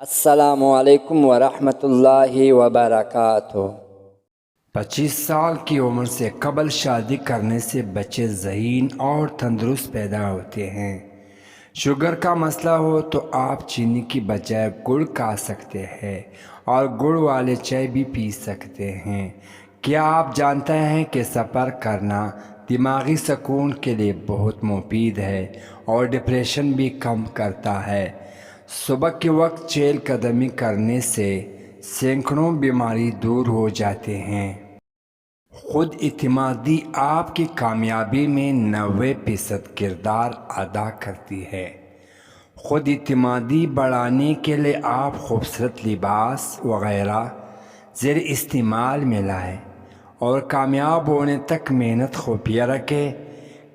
السلام علیکم ورحمۃ اللہ وبرکاتہ۔ 25 سال کی عمر سے قبل شادی کرنے سے بچے ذہین اور تندرست پیدا ہوتے ہیں۔ شوگر کا مسئلہ ہو تو آپ چینی کی بجائے گڑ کھا سکتے ہیں اور گڑ والے چائے بھی پی سکتے ہیں۔ کیا آپ جانتے ہیں کہ سفر کرنا دماغی سکون کے لیے بہت مفید ہے اور ڈپریشن بھی کم کرتا ہے؟ صبح کے وقت چہل قدمی کرنے سے سینکڑوں بیماری دور ہو جاتے ہیں۔ خود اعتمادی آپ کی کامیابی میں 90% کردار ادا کرتی ہے۔ خود اعتمادی بڑھانے کے لیے آپ خوبصورت لباس وغیرہ زیر استعمال میں لائیں اور کامیاب ہونے تک محنت خفیہ رکھیں۔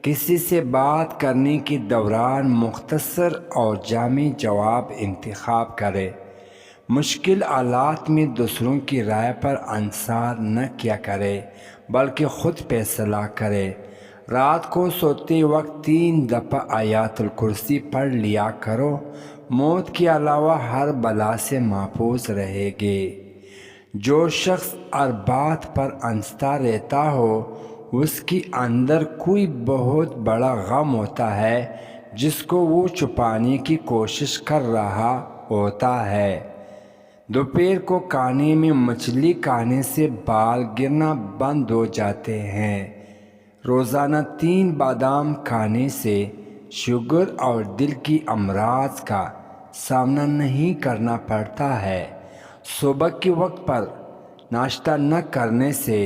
کسی سے بات کرنے کے دوران مختصر اور جامع جواب انتخاب کریں۔ مشکل حالات میں دوسروں کی رائے پر انحصار نہ کیا کریں بلکہ خود فیصلہ کریں۔ رات کو سوتے وقت 3 دفعہ آیت الکرسی پڑھ لیا کرو، موت کے علاوہ ہر بلا سے محفوظ رہے گے۔ جو شخص ہر بات پر ہنستا رہتا ہو اس کے اندر کوئی بہت بڑا غم ہوتا ہے جس کو وہ چھپانے کی کوشش کر رہا ہوتا ہے۔ دوپہر کو کھانے میں مچھلی کھانے سے بال گرنا بند ہو جاتے ہیں۔ روزانہ 3 بادام کھانے سے شوگر اور دل کی امراض کا سامنا نہیں کرنا پڑتا ہے۔ صبح کے وقت پر ناشتہ نہ کرنے سے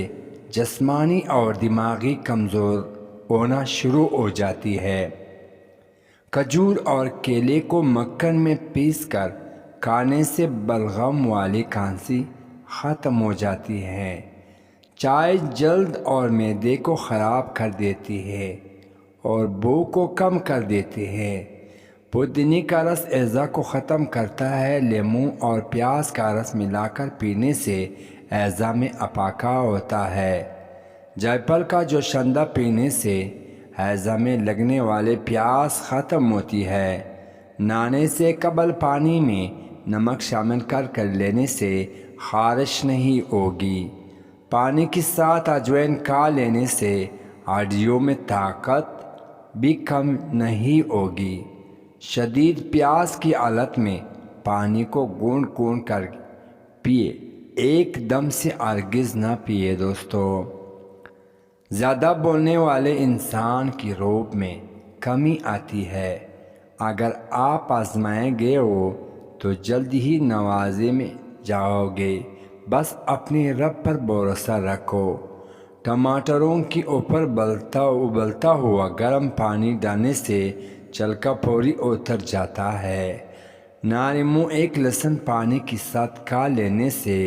جسمانی اور دماغی کمزور ہونا شروع ہو جاتی ہے۔ کھجور اور کیلے کو مکھن میں پیس کر کھانے سے بلغم والی کھانسی ختم ہو جاتی ہے۔ چائے جلد اور معدے کو خراب کر دیتی ہے اور بھوک کو کم کر دیتی ہے۔ پودینے کا رس ہیضہ کو ختم کرتا ہے۔ لیموں اور پیاز کا رس ملا کر پینے سے ہیضہ میں افاقہ ہوتا ہے۔ جائے پھل کا جوشندہ پینے سے ہیضہ میں لگنے والے پیاس ختم ہوتی ہے۔ نہانے سے قبل پانی میں نمک شامل کر لینے سے خارش نہیں ہوگی۔ پانی کے ساتھ اجوائن کھا لینے سے ہڈیوں میں طاقت بھی کم نہیں ہوگی۔ شدید پیاس کی حالت میں پانی کو گونڈ گونڈ کر پیے، ایک دم سے ہرگز نہ پیے دوستو۔ زیادہ بولنے والے انسان کی روب میں کمی آتی ہے۔ اگر آپ آزمائے گئے ہو تو جلد ہی نوازے میں جاؤ گے، بس اپنے رب پر بھروسہ رکھو۔ ٹماٹروں کے اوپر ابلتا ہوا گرم پانی ڈالنے سے چھلکا فوری اتر جاتا ہے۔ ناریمو ایک لہسن پانی کے ساتھ کھا لینے سے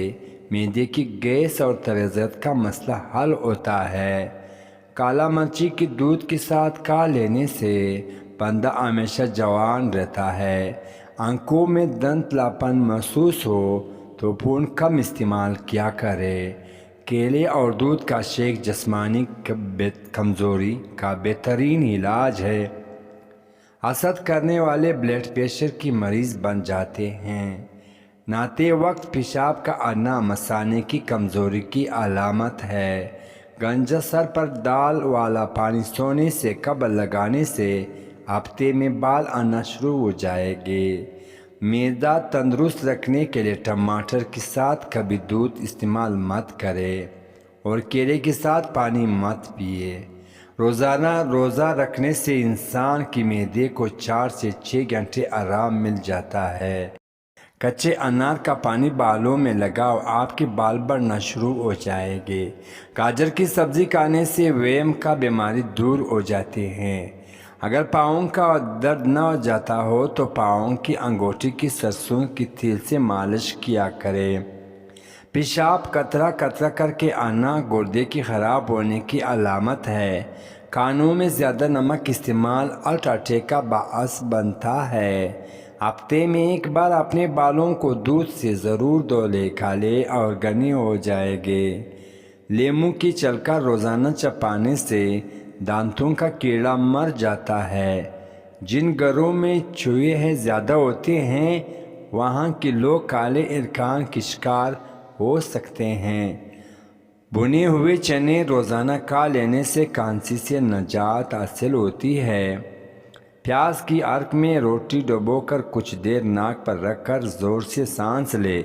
معدے کی گیس اور تیزابیت کا مسئلہ حل ہوتا ہے۔ کالا مرچی کے دودھ کے ساتھ کھا لینے سے بندہ ہمیشہ جوان رہتا ہے۔ آنکھوں میں دھندلاپن محسوس ہو تو فون کم استعمال کیا کرے۔ کیلے اور دودھ کا شیک جسمانی کمزوری کا بہترین علاج ہے۔ حسد کرنے والے بلڈ پریشر کے مریض بن جاتے ہیں۔ نہاتے وقت پیشاب کا آنا مثانے کی کمزوری کی علامت ہے۔ گنجا سر پر دال والا پانی سونے سے قبل لگانے سے ہفتے میں بال آنا شروع ہو جائیں گے۔ معدہ تندرست رکھنے کے لیے ٹماٹر کے ساتھ کبھی دودھ استعمال مت کریں اور کیلے کے ساتھ پانی مت پیے۔ روزانہ روزہ رکھنے سے انسان کے معدے کو 4 سے 6 گھنٹے آرام مل جاتا ہے۔ کچے انار کا پانی بالوں میں لگاؤ، آپ کے بال بڑھنا شروع ہو جائیں گے۔ گاجر کی سبزی کھانے سے ویم کا بیماری دور ہو جاتے ہیں۔ اگر پاؤں کا درد نہ ہو جاتا ہو تو پاؤں کی انگوٹھی کی سرسوں کے تیل سے مالش کیا کریں۔ پیشاب قطرہ قطرہ کر کے آنا گردے کی خراب ہونے کی علامت ہے۔ کھانوں میں زیادہ نمک استعمال ہارٹ اٹیک کا باعث بنتا ہے۔ ہفتے میں ایک بار اپنے بالوں کو دودھ سے ضرور دھو لے، کالے اور گھنے ہو جائیں گے۔ لیموں کی چھلکا روزانہ چبانے سے دانتوں کا کیڑا مر جاتا ہے۔ جن گھروں میں چوہے زیادہ ہوتے ہیں وہاں کے لوگ کالے ارکان کے شکار ہو سکتے ہیں۔ بنے ہوئے چنے روزانہ کھا لینے سے کھانسی سے نجات حاصل ہوتی ہے۔ پیاز کی عرق میں روٹی ڈبو کر کچھ دیر ناک پر رکھ کر زور سے سانس لے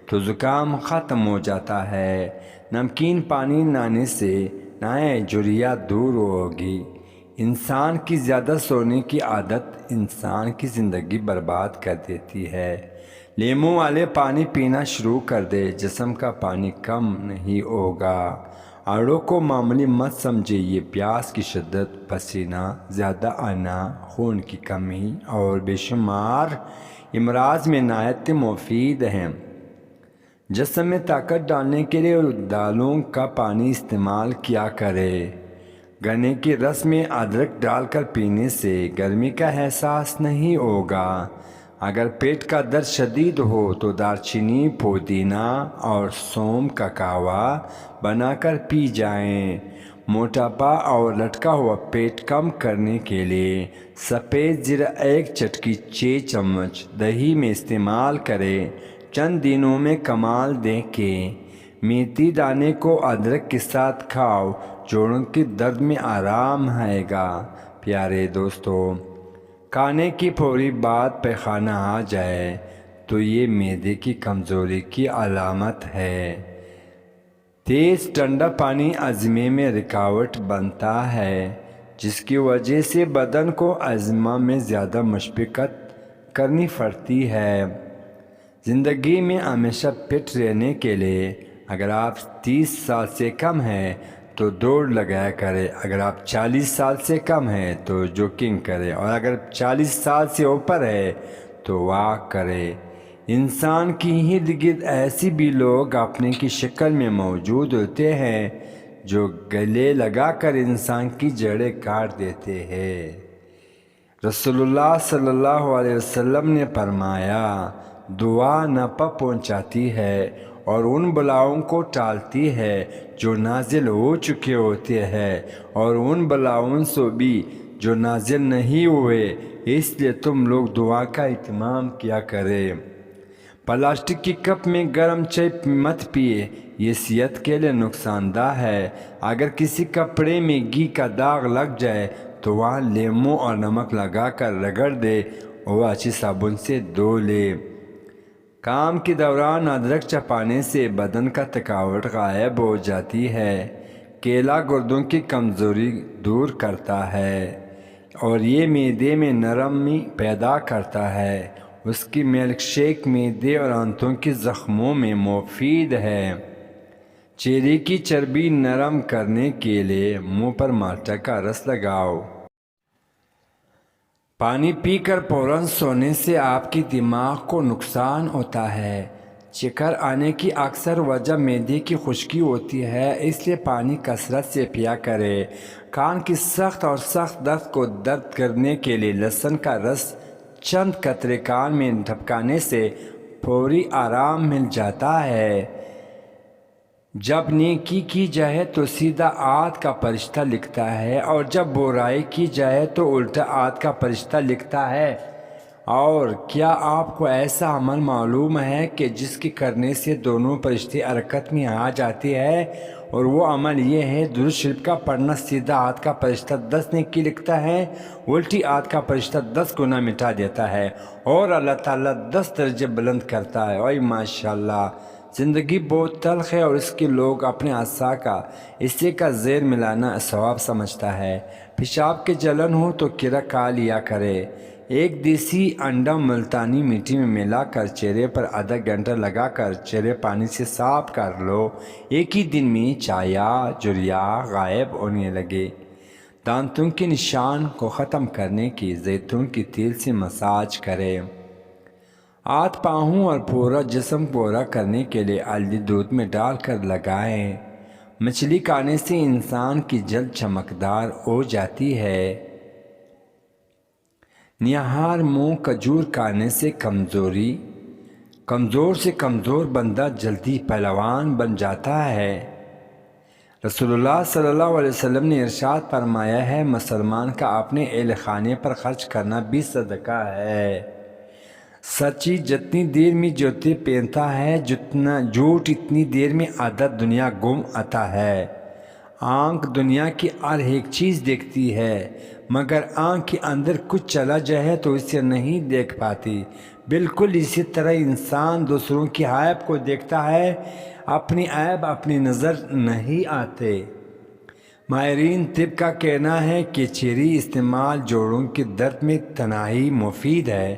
تو زکام ختم ہو جاتا ہے۔ نمکین پانی نہانے سے جھرریاں دور ہوگی۔ انسان کی زیادہ سونے کی عادت انسان کی زندگی برباد کر دیتی ہے۔ لیموں والے پانی پینا شروع کر دے، جسم کا پانی کم نہیں ہوگا۔ آڑوں کو معمولی مت سمجھے، یہ پیاس کی شدت، پسینہ زیادہ آنا، خون کی کمی اور بے شمار امراض میں نہایت مفید ہیں۔ جسم میں طاقت ڈالنے کے لیے دالوں کا پانی استعمال کیا کرے۔ گنے کے رس میں ادرک ڈال کر پینے سے گرمی کا احساس نہیں ہوگا۔ اگر پیٹ کا درد شدید ہو تو دارچینی، پودینہ اور سونف کا کہوا بنا کر پی جائیں۔ موٹاپا اور لٹکا ہوا پیٹ کم کرنے کے لیے سفید زیرہ ایک چٹکی 6 چمچ دہی میں استعمال کریں، چند دنوں میں کمال دیکھیں۔ میتھی دانے کو ادرک کے ساتھ کھاؤ، جوڑوں کے درد میں آرام آئے گا۔ پیارے دوستو، کھانے کی فوری بعد پیخانہ آ جائے تو یہ معدے کی کمزوری کی علامت ہے۔ تیز ٹھنڈا پانی ہضم میں رکاوٹ بنتا ہے، جس کی وجہ سے بدن کو ہضم میں زیادہ مشقت کرنی پڑتی ہے۔ زندگی میں ہمیشہ فٹ رہنے کے لیے اگر آپ 30 سال سے کم ہیں تو دوڑ لگایا کریں، اگر آپ 40 سال سے کم ہیں تو جوگنگ کریں، اور اگر 40 سال سے اوپر ہے تو واک کریں۔ انسان کی ارد گرد ایسے بھی لوگ اپنے کی شکل میں موجود ہوتے ہیں جو گلے لگا کر انسان کی جڑیں کاٹ دیتے ہیں۔ رسول اللہ صلی اللہ علیہ وسلم نے فرمایا، دعا نفع پہنچاتی ہے اور ان بلاؤں کو ٹالتی ہے جو نازل ہو چکے ہوتے ہیں، اور ان بلاؤں سے بھی جو نازل نہیں ہوئے۔ اس لیے تم لوگ دعا کا اہتمام کیا کریں۔ پلاسٹک کی کپ میں گرم چائے مت پیے، یہ صحت کے لیے نقصان دہ ہے۔ اگر کسی کپڑے میں گھی کا داغ لگ جائے تو وہاں لیموں اور نمک لگا کر رگڑ دے اور اچھی صابن سے دھو لے۔ کام کے دوران ادرک چبانے سے بدن کا تھکاوٹ غائب ہو جاتی ہے۔ کیلا گردوں کی کمزوری دور کرتا ہے اور یہ معدے میں نرمی پیدا کرتا ہے۔ اس کی ملک شیک معدے اور آنتوں کے زخموں میں مفید ہے۔ چہرے کی چربی نرم کرنے کے لیے منہ پر مالٹا کا رس لگاؤ۔ پانی پی کر فوراً سونے سے آپ کی دماغ کو نقصان ہوتا ہے۔ چکر آنے کی اکثر وجہ معدے کی خشکی ہوتی ہے، اس لیے پانی کثرت سے پیا کریں۔ کان کی سخت اور سخت درد کو درد کرنے کے لیے لہسن کا رس چند قطرے کان میں ٹپکانے سے فوری آرام مل جاتا ہے۔ جب نیکی کی جائے تو سیدھا آدھ کا فرشتہ لکھتا ہے، اور جب برائی کی جائے تو الٹا آدھ کا فرشتہ لکھتا ہے۔ اور کیا آپ کو ایسا عمل معلوم ہے کہ جس کے کرنے سے دونوں فرشتے حرکت میں آ جاتے ہیں؟ اور وہ عمل یہ ہے، درود شریف کا پڑھنا سیدھا آدھ کا فرشتہ 10 نیکی لکھتا ہے، الٹی آدھ کا فرشتہ 10 گناہ مٹا دیتا ہے، اور اللہ تعالیٰ 10 درجے بلند کرتا ہے۔ اوہ ماشاءاللہ، زندگی بہت تلخ ہے اور اس کے لوگ اپنے اعضاء کا حصے کا زہر ملانا ثواب سمجھتا ہے۔ پیشاب کے جلن ہو تو کیرا کھا لیا کرے۔ ایک دیسی انڈا ملتانی مٹی میں ملا کر چہرے پر آدھا گھنٹہ لگا کر چہرے پانی سے صاف کر لو، ایک ہی دن میں چایا جھرریاں غائب ہونے لگے۔ دانتوں کے نشان کو ختم کرنے کی زیتون کے تیل سے مساج کریں۔ ہاتھ پاؤں اور پورا جسم پورا کرنے کے لیے ہلدی دودھ میں ڈال کر لگائیں۔ مچھلی کھانے سے انسان کی جلد چمکدار ہو جاتی ہے۔ نہار منہ کھجور کھانے سے کمزور سے کمزور بندہ جلدی پہلوان بن جاتا ہے۔ رسول اللہ صلی اللہ علیہ وسلم نے ارشاد فرمایا ہے، مسلمان کا اپنے اہل خانے پر خرچ کرنا بھی صدقہ ہے۔ سچی جتنی دیر میں جوتے پہنتا ہے جتنا جھوٹ اتنی دیر میں عادت دنیا گم آتا ہے۔ آنکھ دنیا کی ہر ایک چیز دیکھتی ہے مگر آنکھ کے اندر کچھ چلا جائے تو اسے نہیں دیکھ پاتی۔ بالکل اسی طرح انسان دوسروں کی عیب کو دیکھتا ہے، اپنی عیب اپنی نظر نہیں آتے۔ ماہرین طب کا کہنا ہے کہ چیری استعمال جوڑوں کے درد میں تنہائی مفید ہے۔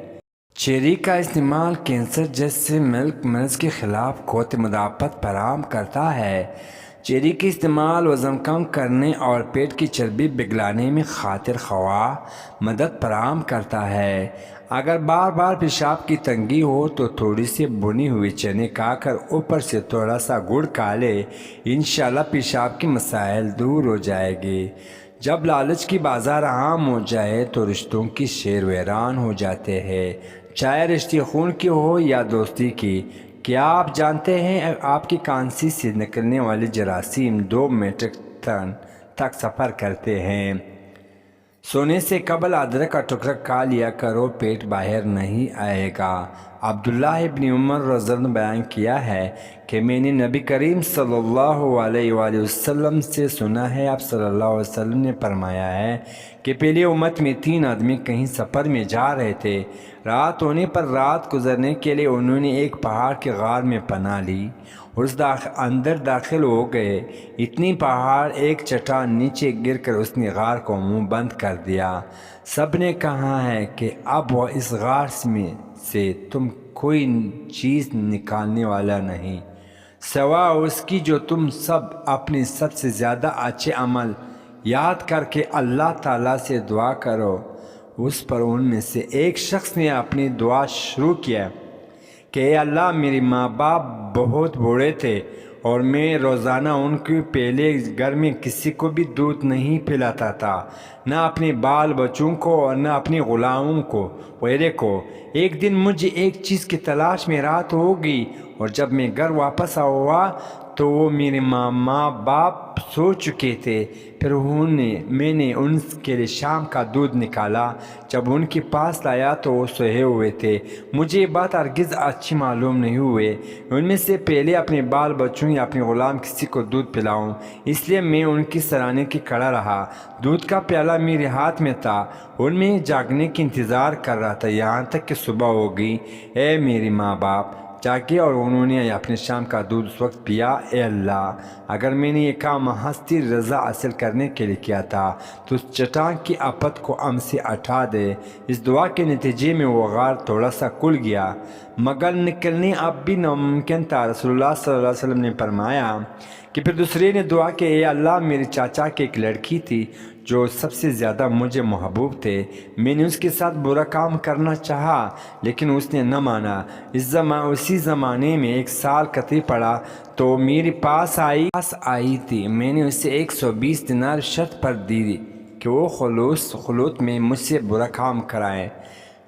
چیری کا استعمال کینسر جیسے ملک مرض کے خلاف قوت مدافعت فراہم کرتا ہے۔ چیری کے استعمال وزن کم کرنے اور پیٹ کی چربی پگھلانے میں خاطر خواہ مدد فراہم کرتا ہے۔ اگر بار بار پیشاب کی تنگی ہو تو تھوڑی سی بھنی ہوئی چنے کھا کر اوپر سے تھوڑا سا گڑ کھا لے، انشاءاللہ پیشاب کی مسائل دور ہو جائے گی۔ جب لالچ کی بازار عام ہو جائے تو رشتوں کی شیر ویران ہو جاتے ہیں، چاہے رشتے خون کی ہو یا دوستی کی۔ کیا آپ جانتے ہیں آپ کی کانسی سے نکلنے والے جراثیم 2 میٹرک ٹن تک سفر کرتے ہیں؟ سونے سے قبل ادرک کا ٹکڑا کھا لیا کرو، پیٹ باہر نہیں آئے گا۔ عبداللہ ابن عمر رضی اللہ عنہ نے بیان کیا ہے کہ میں نے نبی کریم صلی اللہ علیہ وآلہ وسلم سے سنا ہے، آپ صلی اللہ علیہ وسلم نے فرمایا ہے کہ پہلی امت میں 3 آدمی کہیں سفر میں جا رہے تھے۔ رات ہونے پر رات گزرنے کے لیے انہوں نے ایک پہاڑ کے غار میں پناہ لی اور اس اندر داخل ہو گئے۔ اتنی پہاڑ ایک چٹان نیچے گر کر اس نے غار کو منہ بند کر دیا۔ سب نے کہا ہے کہ اب وہ اس غار میں سے تم کوئی چیز نکالنے والا نہیں سوا اس کی جو تم سب اپنے سب سے زیادہ اچھے عمل یاد کر کے اللہ تعالیٰ سے دعا کرو۔ اس پر ان میں سے ایک شخص نے اپنی دعا شروع کیا کہ اے اللہ، میرے ماں باپ بہت بوڑھے تھے اور میں روزانہ ان کے پہلے گھر میں کسی کو بھی دودھ نہیں پلاتا تھا، نہ اپنے بال بچوں کو اور نہ اپنے غلاموں کو وغیرہ کو۔ ایک دن مجھے ایک چیز کی تلاش میں رات ہو گئی اور جب میں گھر واپس ہوا تو وہ میرے ماں باپ سو چکے تھے۔ پھر میں نے ان کے لیے شام کا دودھ نکالا، جب ان کے پاس لایا تو وہ سوئے ہوئے تھے۔ مجھے یہ بات ہرگز اچھی معلوم نہیں ہوئی ان میں سے پہلے اپنے بال بچوں یا اپنے غلام کسی کو دودھ پلاؤں، اس لیے میں ان کی سرانے کی کھڑا رہا۔ دودھ کا پیالہ میرے ہاتھ میں تھا اور میں جاگنے کی انتظار کر رہا تھا یہاں تک کہ صبح ہو گئی۔ اے میرے ماں باپ جاگے اور انہوں نے اپنے شام کا دودھ اس وقت پیا۔ اے اللہ، اگر میں نے یہ کام محض تیری رضا حاصل کرنے کے لیے کیا تھا تو اس چٹان کی آفت کو ہم سے ہٹا دے۔ اس دعا کے نتیجے میں وہ غار تھوڑا سا کھل گیا مگر نکلنے اب بھی ناممکن تھا۔ رسول اللہ صلی اللہ علیہ وسلم نے فرمایا کہ پھر دوسرے نے دعا کہ اے اللہ، میرے چاچا کی ایک لڑکی تھی جو سب سے زیادہ مجھے محبوب تھے، میں نے اس کے ساتھ برا کام کرنا چاہا لیکن اس نے نہ مانا۔ اسی زمانے میں 1 سال قطعی پڑا تو میرے پاس آئی تھی، میں نے اسے 120 دینار شرط پر دی کہ وہ خلوت میں مجھ سے برا کام کرائے۔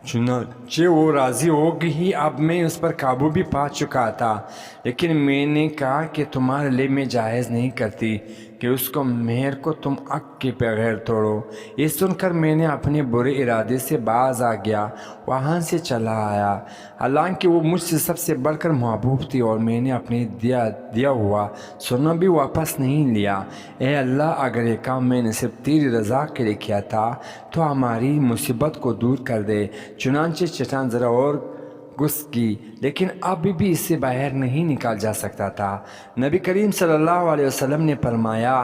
چنانچہ وہ راضی ہو گئی۔ اب میں اس پر قابو بھی پا چکا تھا لیکن میں نے کہا کہ تمہارے لیے میں جائز نہیں کرتی کہ اس کو مہر کو تم حق کے بغیر توڑو۔ یہ سن کر میں نے اپنے برے ارادے سے باز آ گیا، وہاں سے چلا آیا، حالانکہ وہ مجھ سے سب سے بڑھ کر محبوب تھی اور میں نے اپنے دیا ہوا سونا بھی واپس نہیں لیا۔ اے اللہ، اگر یہ کام میں نے صرف تیری رضا کے لیے کیا تھا تو ہماری مصیبت کو دور کر دے۔ چنانچہ چٹان ذرا اور گھس کی لیکن اب بھی اس سے باہر نہیں نکال جا سکتا تھا۔ نبی کریم صلی اللہ علیہ وسلم نے فرمایا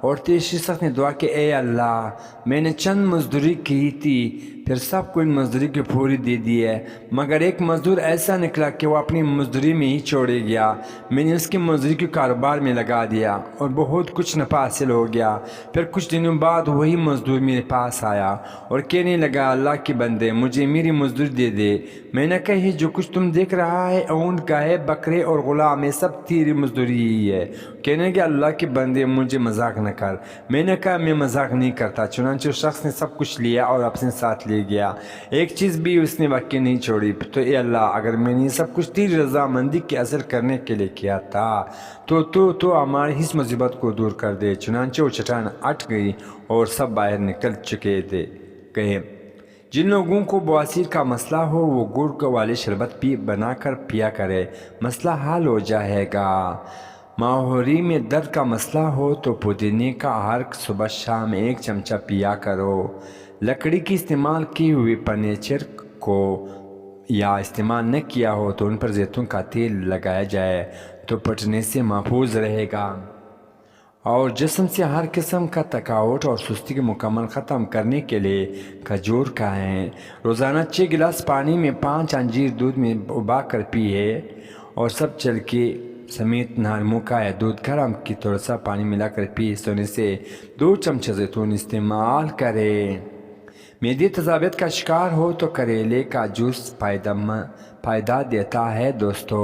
اور تیسری شخص نے دعا کہ اے اللہ، میں نے چند مزدوری کی تھی پھر سب کو ان مزدوری کی پوری دے دی ہے مگر ایک مزدور ایسا نکلا کہ وہ اپنی مزدوری میں ہی چھوڑے گیا۔ میں نے اس کی مزدوری کے کاروبار میں لگا دیا اور بہت کچھ نفع حاصل ہو گیا۔ پھر کچھ دنوں بعد وہی مزدور میرے پاس آیا اور کہنے لگا اللہ کے بندے، مجھے میری مزدوری دے دے۔ میں نے کہا جو کچھ تم دیکھ رہا ہے، اونٹ، گائے، بکرے اور غلام، یہ سب تیری مزدوری ہی ہے۔ کہنے لگا اللہ کے بندے، مجھے مذاق نہ کر۔ میں نے کہا میں مذاق نہیں کرتا۔ چنانچہ اس شخص نے سب کچھ لیا اور اپنے ساتھ لے گیا، ایک چیز بھی اس نے باقی نہیں چھوڑی۔ تو اے اللہ، اگر میں نے یہ سب کچھ تیری رضامندی کے حاصل کرنے کے لیے کیا تھا تو ہماری اس مصیبت کو دور کر دے۔ چنانچہ وہ چٹان ہٹ گئی اور سب باہر نکل چکے تھے۔ جن لوگوں کو بواسیر کا مسئلہ ہو وہ گڑ والے شربت بنا کر پیا کرے، مسئلہ حل ہو جائے گا۔ ماہوری میں درد کا مسئلہ ہو تو پودینے کا عرق صبح شام 1 چمچہ پیا کرو۔ لکڑی کی استعمال کی ہوئی فرنیچر کو یا استعمال نہ کیا ہو تو ان پر زیتون کا تیل لگایا جائے تو پھٹنے سے محفوظ رہے گا۔ اور جسم سے ہر قسم کا تھکاوٹ اور سستی کو مکمل ختم کرنے کے لیے کھجور کھائیں۔ روزانہ 6 گلاس پانی میں 5 انجیر دودھ میں ابا کر پیے اور سب چھلکے سمیت نرموں کا یا دودھ گرم کی تھوڑا سا پانی ملا کر پیے۔ سونے سے 2 چمچہ زیتون استعمال کریں۔ معدے تذابیت کا شکار ہو تو کریلے کا جوس فائدہ دیتا ہے دوستو۔